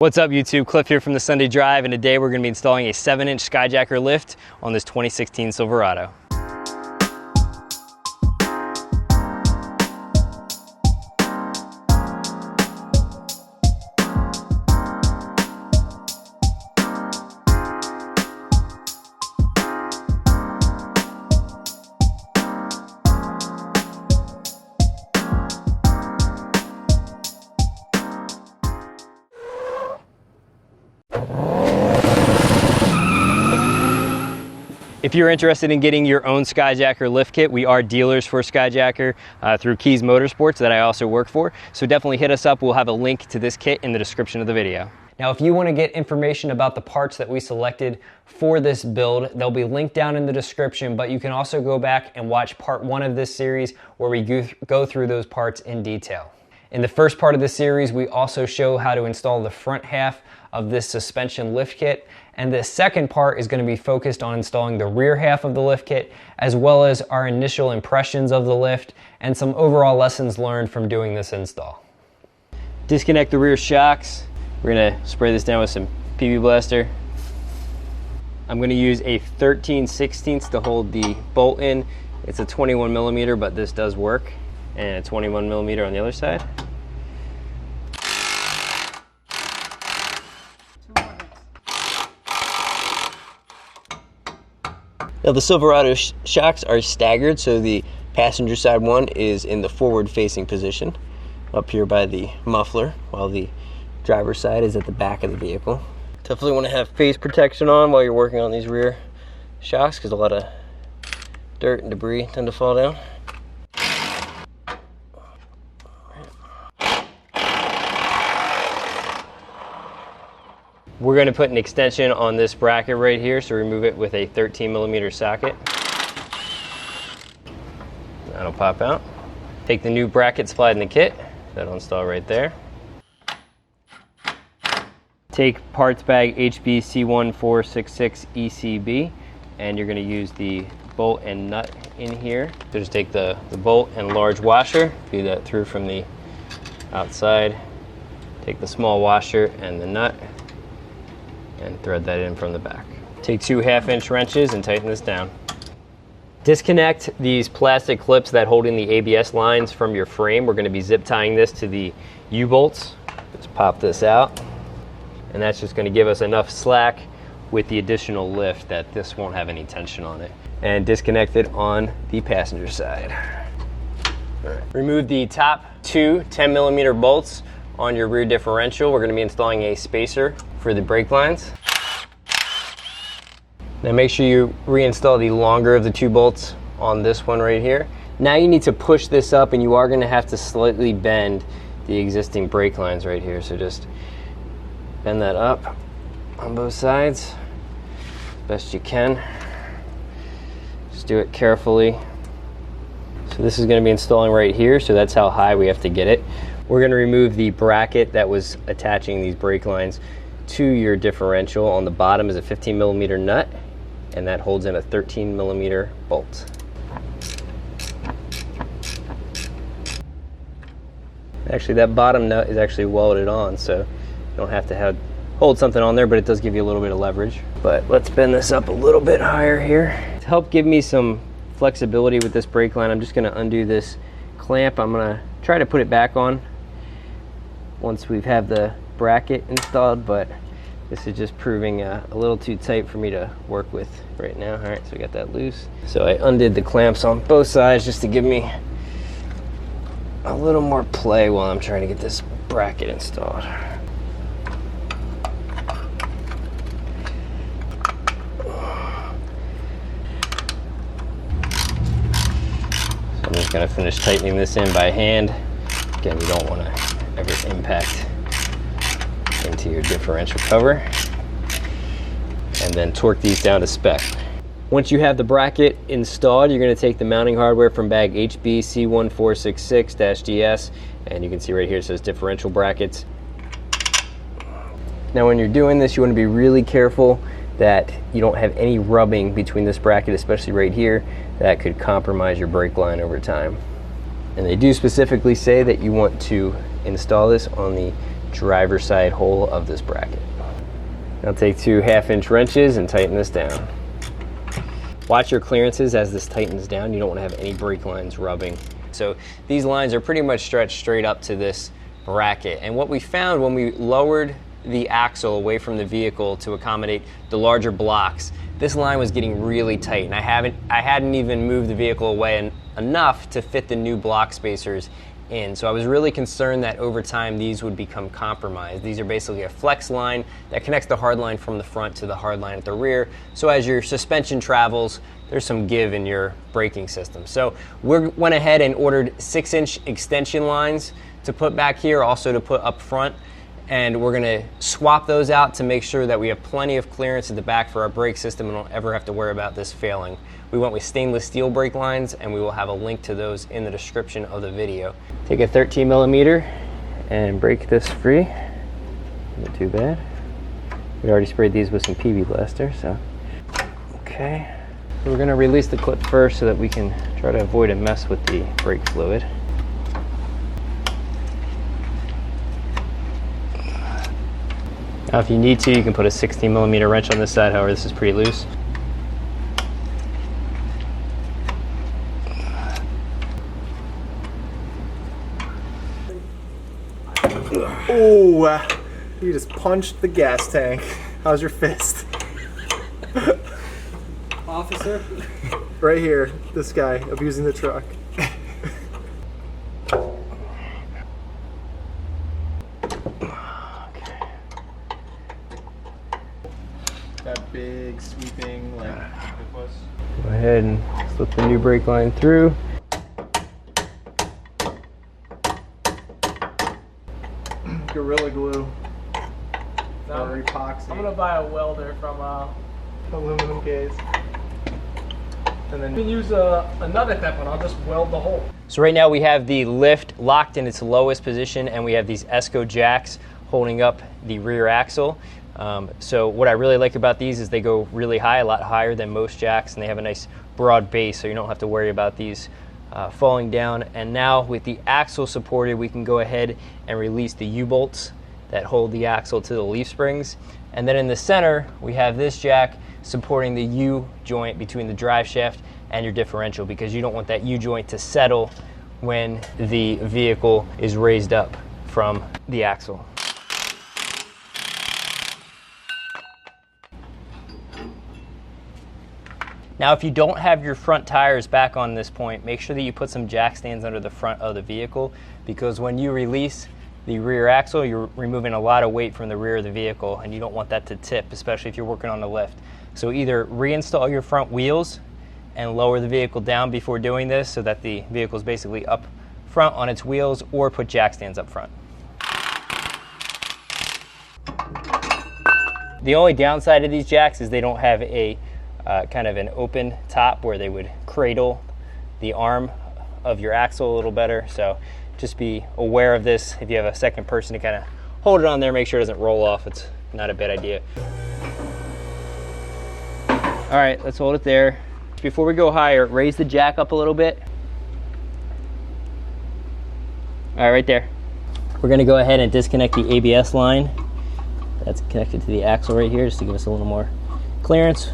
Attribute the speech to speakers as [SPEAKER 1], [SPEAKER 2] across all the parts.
[SPEAKER 1] What's up YouTube, Cliff here from the Sunday Drive, and today we're going to be installing a 7-inch Skyjacker lift on this 2016 Silverado. If you're interested in getting your own Skyjacker lift kit, we are dealers for Skyjacker through Keys Motorsports that I also work for. So definitely hit us up. We'll have a link to this kit in the description of the video. Now, if you want to get information about the parts that we selected for this build, they'll be linked down in the description, but you can also go back and watch part 1 of this series where we go through those parts in detail. In the first part of the series, we also show how to install the front half of this suspension lift kit, and the second part is going to be focused on installing the rear half of the lift kit, as well as our initial impressions of the lift and some overall lessons learned from doing this install. Disconnect the rear shocks. We're going to spray this down with some PB Blaster. I'm going to use a 13/16 to hold the bolt in. It's a 21 millimeter, but this does work, and a 21 millimeter on the other side. Now the Silverado shocks are staggered, so the passenger side one is in the forward facing position up here by the muffler, while the driver's side is at the back of the vehicle. Definitely want to have face protection on while you're working on these rear shocks, because a lot of dirt and debris tend to fall down. We're going to put an extension on this bracket right here, so remove it with a 13 millimeter socket. That'll pop out. Take the new bracket supplied in the kit. That'll install right there. Take parts bag HB C1466 ECB, and you're going to use the bolt and nut in here. So just take the bolt and large washer, feed that through from the outside. Take the small washer and the nut, and thread that in from the back. Take 2 1/2-inch wrenches and tighten this down. Disconnect these plastic clips that hold in the ABS lines from your frame. We're going to be zip tying this to the U-bolts. Just pop this out, and that's just going to give us enough slack with the additional lift that this won't have any tension on it. And disconnect it on the passenger side. All right. Remove the top 2 10 millimeter bolts on your rear differential. We're going to be installing a spacer for the brake lines. Now make sure you reinstall the longer of the 2 bolts on this one right here. Now you need to push this up, and you are going to have to slightly bend the existing brake lines right here. So just bend that up on both sides best you can. Just do it carefully. So this is going to be installing right here, so that's how high we have to get it. We're going to remove the bracket that was attaching these brake lines to your differential. On the bottom is a 15 millimeter nut, and that holds in a 13 millimeter bolt. Actually, that bottom nut is actually welded on, so you don't have to hold something on there, but it does give you a little bit of leverage. But let's bend this up a little bit higher here. To help give me some flexibility with this brake line, I'm just going to undo this clamp. I'm going to try to put it back on once we have the bracket installed, but this is just proving a little too tight for me to work with right now. All right, so we got that loose. So I undid the clamps on both sides just to give me a little more play while I'm trying to get this bracket installed. So I'm just going to finish tightening this in by hand. Again, you don't want to ever impact into your differential cover, and then torque these down to spec. Once you have the bracket installed, you're going to take the mounting hardware from bag HB C1466-DS, and you can see right here it says differential brackets. Now when you're doing this, you want to be really careful that you don't have any rubbing between this bracket, especially right here, that could compromise your brake line over time. And they do specifically say that you want to install this on the driver's side hole of this bracket. I'll take 2 1/2-inch wrenches and tighten this down. Watch your clearances as this tightens down. You don't want to have any brake lines rubbing. So these lines are pretty much stretched straight up to this bracket. And what we found when we lowered the axle away from the vehicle to accommodate the larger blocks, this line was getting really tight, and I hadn't even moved the vehicle away enough to fit the new block spacers in. So I was really concerned that over time these would become compromised. These are basically a flex line that connects the hard line from the front to the hard line at the rear. So as your suspension travels, there's some give in your braking system. So we went ahead and ordered 6-inch extension lines to put back here, also to put up front. And we're gonna swap those out to make sure that we have plenty of clearance at the back for our brake system and don't ever have to worry about this failing. We went with stainless steel brake lines, and we will have a link to those in the description of the video. Take a 13mm and break this free. Not too bad. We already sprayed these with some PB Blaster, so. Okay. We're gonna release the clip first so that we can try to avoid a mess with the brake fluid. Now if you need to, you can put a 16mm wrench on this side, however this is pretty loose.
[SPEAKER 2] Oh, you just punched the gas tank. How's your fist?
[SPEAKER 3] Officer?
[SPEAKER 2] Right here, this guy abusing the truck. That big sweeping like it was.
[SPEAKER 1] Go ahead and slip the new brake line through.
[SPEAKER 2] Gorilla Glue.
[SPEAKER 3] No,
[SPEAKER 2] Or epoxy.
[SPEAKER 3] I'm gonna buy a welder from
[SPEAKER 2] Aluminum case. And then
[SPEAKER 3] you can use another tip and I'll just weld the hole.
[SPEAKER 1] So right now we have the lift locked in its lowest position, and we have these ESCO jacks holding up the rear axle. So what I really like about these is they go really high, a lot higher than most jacks, and they have a nice broad base, so you don't have to worry about these falling down. And now with the axle supported, we can go ahead and release the U-bolts that hold the axle to the leaf springs. And then in the center, we have this jack supporting the U-joint between the drive shaft and your differential, because you don't want that U-joint to settle when the vehicle is raised up from the axle. Now, if you don't have your front tires back on this point, make sure that you put some jack stands under the front of the vehicle, because when you release the rear axle, you're removing a lot of weight from the rear of the vehicle, and you don't want that to tip, especially if you're working on the lift. So either reinstall your front wheels and lower the vehicle down before doing this so that the vehicle is basically up front on its wheels, or put jack stands up front. The only downside of these jacks is they don't have a kind of an open top where they would cradle the arm of your axle a little better. So just be aware of this. If you have a second person to kind of hold it on there, make sure it doesn't roll off. It's not a bad idea. All right, let's hold it there. Before we go higher, raise the jack up a little bit. All right, right there. We're gonna go ahead and disconnect the ABS line that's connected to the axle right here, just to give us a little more clearance.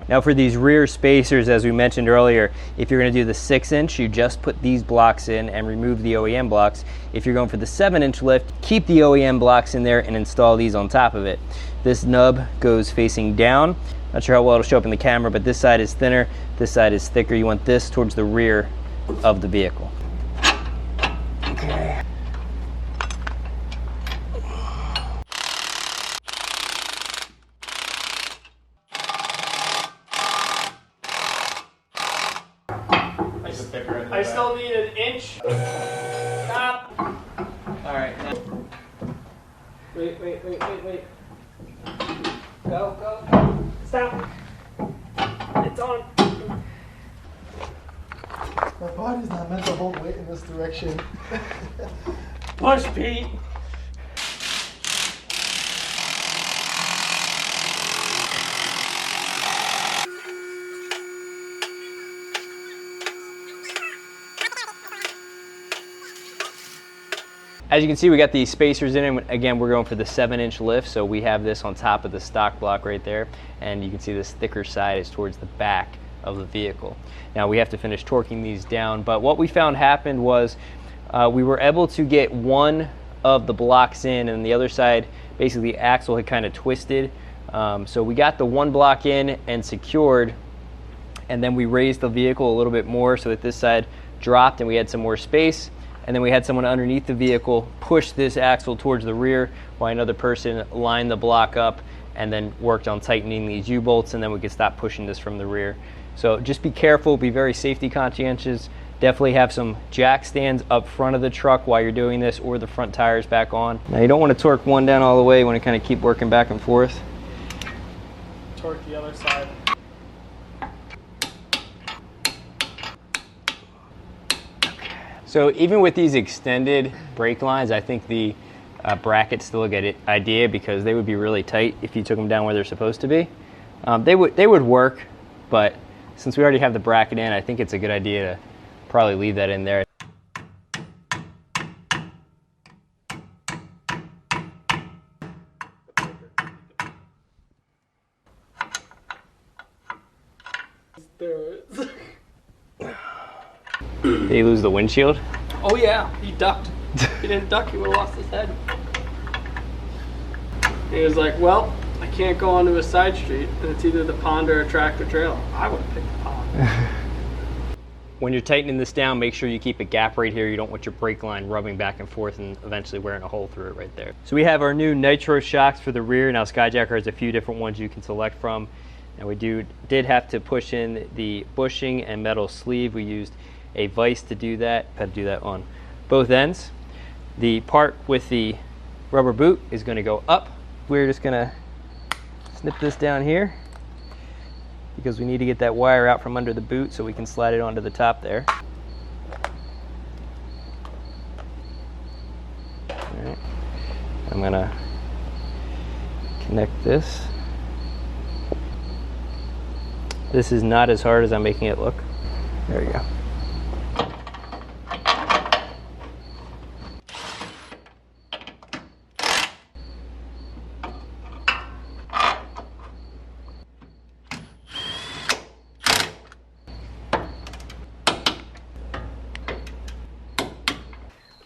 [SPEAKER 1] Now for these rear spacers, as we mentioned earlier, if you're gonna do the 6-inch, you just put these blocks in and remove the OEM blocks. If you're going for the 7-inch lift, keep the OEM blocks in there and install these on top of it. This nub goes facing down. Not sure how well it'll show up in the camera, but this side is thinner, this side is thicker. You want this towards the rear of the vehicle. Okay.
[SPEAKER 3] I still need an inch. Stop.
[SPEAKER 2] all right.
[SPEAKER 3] Wait. Go. Stop. It's on.
[SPEAKER 2] My body's not meant to hold weight in this direction.
[SPEAKER 3] Push, Pete.
[SPEAKER 1] As you can see, we got the spacers in, and again, we're going for the 7-inch lift, so we have this on top of the stock block right there, and you can see this thicker side is towards the back of the vehicle. Now we have to finish torquing these down, but what we found happened was we were able to get one of the blocks in, and the other side, basically the axle had kind of twisted. So we got the one block in and secured, and then we raised the vehicle a little bit more so that this side dropped and we had some more space. And then we had someone underneath the vehicle push this axle towards the rear while another person lined the block up and then worked on tightening these U-bolts, and then we could stop pushing this from the rear. So just be careful, be very safety conscientious. Definitely have some jack stands up front of the truck while you're doing this, or the front tires back on. Now you don't want to torque one down all the way. You want to kind of keep working back and forth.
[SPEAKER 3] Torque the other side.
[SPEAKER 1] So even with these extended brake lines, I think the brackets still a good idea, because they would be really tight if you took them down where they're supposed to be. They would work, but since we already have the bracket in, I think it's a good idea to probably leave that in there. Did he lose the windshield?
[SPEAKER 3] Oh yeah, he ducked. If he didn't duck, he would have lost his head. He was like, well, I can't go onto a side street, and it's either the pond or a tractor trailer. I would have picked the pond.
[SPEAKER 1] When you're tightening this down, make sure you keep a gap right here. You don't want your brake line rubbing back and forth and eventually wearing a hole through it right there. So we have our new nitro shocks for the rear. Now Skyjacker has a few different ones you can select from. And we did have to push in the bushing and metal sleeve. We used a vise to do that. Had to do that on both ends. The part with the rubber boot is going to go up. We're just going to snip this down here, because we need to get that wire out from under the boot so we can slide it onto the top there. All right. I'm going to connect this. This is not as hard as I'm making it look. There we go.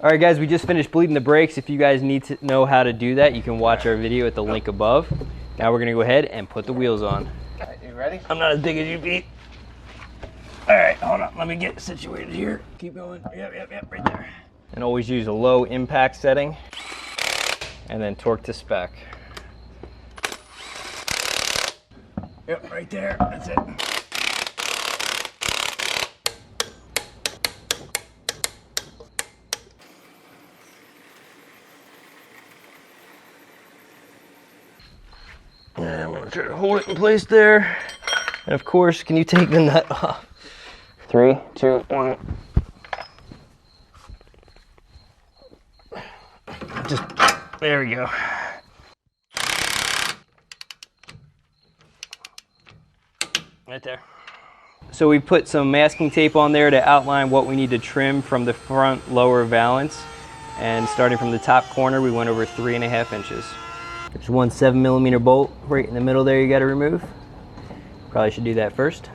[SPEAKER 1] All right, guys, we just finished bleeding the brakes. If you guys need to know how to do that, you can watch our video at the link above. Now we're gonna go ahead and put the wheels on.
[SPEAKER 2] Okay, you ready?
[SPEAKER 1] I'm not as big as you, Pete. All right, hold on, let me get situated here. Keep going, yep, right there. And always use a low impact setting, and then torque to spec. Yep, right there, that's it. And I'm gonna try to hold it in place there. And of course, can you take the nut off? 3, 2, 1. There we go. Right there. So we put some masking tape on there to outline what we need to trim from the front lower valance. And starting from the top corner, we went over 3.5 inches. There's one 7mm bolt right in the middle there you got to remove. Probably should do that first.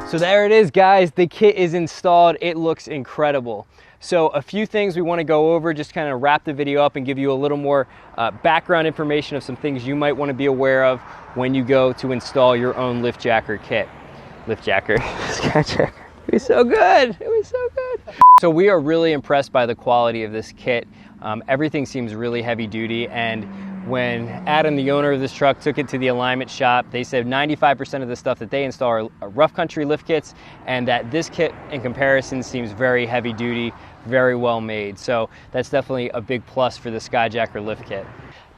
[SPEAKER 1] So there it is, guys. The kit is installed. It looks incredible. So a few things we want to go over, just kind of wrap the video up and give you a little more background information of some things you might want to be aware of when you go to install your own LiftJacker kit. LiftJacker, Skyjacker. It was so good. It was so good. So we are really impressed by the quality of this kit. Everything seems really heavy duty, and When Adam, the owner of this truck, took it to the alignment shop, they said 95% of the stuff that they install are rough country lift kits, and that this kit in comparison seems very heavy duty, very well made. So that's definitely a big plus for the Skyjacker lift kit.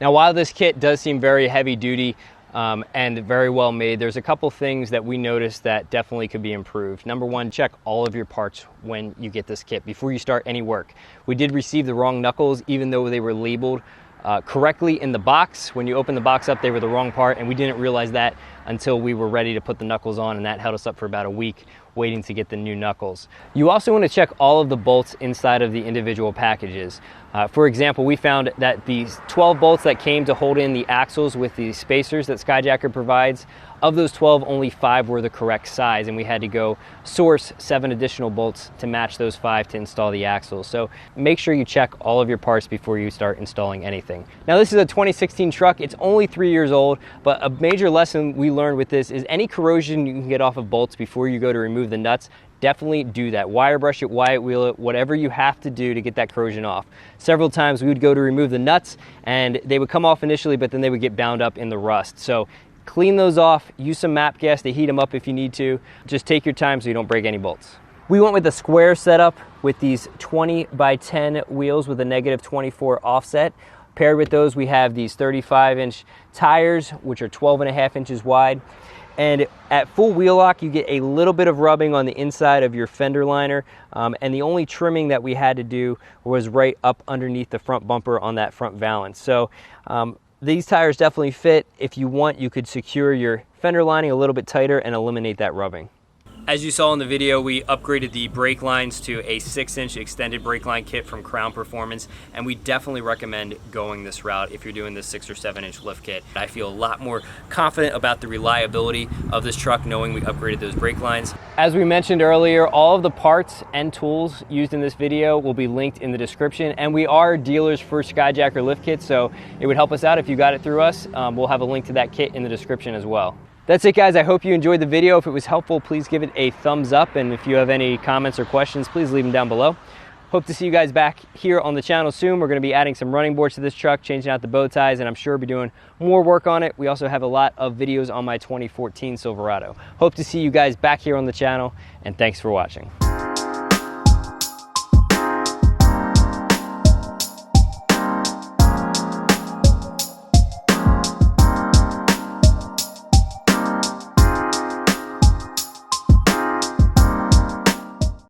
[SPEAKER 1] Now, while this kit does seem very heavy duty and very well made, there's a couple things that we noticed that definitely could be improved. Number one, check all of your parts when you get this kit before you start any work. We did receive the wrong knuckles, even though they were labeled correctly in the box. When you open the box up, they were the wrong part, and we didn't realize that until we were ready to put the knuckles on, and that held us up for about a week waiting to get the new knuckles. You also want to check all of the bolts inside of the individual packages. For example, we found that these 12 bolts that came to hold in the axles with the spacers that Skyjacker provides, of those 12, only 5 were the correct size, and we had to go source 7 additional bolts to match those 5 to install the axles. So make sure you check all of your parts before you start installing anything. Now, this is a 2016 truck. It's only 3 years old, but a major lesson we learned with this is any corrosion you can get off of bolts before you go to remove the nuts, definitely do that. Wire brush it, wire wheel it, whatever you have to do to get that corrosion off. Several times we would go to remove the nuts and they would come off initially, but then they would get bound up in the rust. So clean those off, use some MAP gas to heat them up if you need to. Just take your time so you don't break any bolts. We went with a square setup with these 20 by 10 wheels with a -24 offset. Paired with those, we have these 35-inch tires, which are 12.5 inches wide. And at full wheel lock, you get a little bit of rubbing on the inside of your fender liner. And the only trimming that we had to do was right up underneath the front bumper on that front valance. So these tires definitely fit. If you want, you could secure your fender lining a little bit tighter and eliminate that rubbing. As you saw in the video, we upgraded the brake lines to a 6-inch extended brake line kit from Crown Performance, and we definitely recommend going this route if you're doing this 6 or 7-inch lift kit. I feel a lot more confident about the reliability of this truck knowing we upgraded those brake lines. As we mentioned earlier, all of the parts and tools used in this video will be linked in the description, and we are dealers for Skyjacker lift kits, so it would help us out if you got it through us. We'll have a link to that kit in the description as well. That's it, guys. I hope you enjoyed the video. If it was helpful, please give it a thumbs up. And if you have any comments or questions, please leave them down below. Hope to see you guys back here on the channel soon. We're going to be adding some running boards to this truck, changing out the bow ties, and I'm sure we'll be doing more work on it. We also have a lot of videos on my 2014 Silverado. Hope to see you guys back here on the channel, and thanks for watching.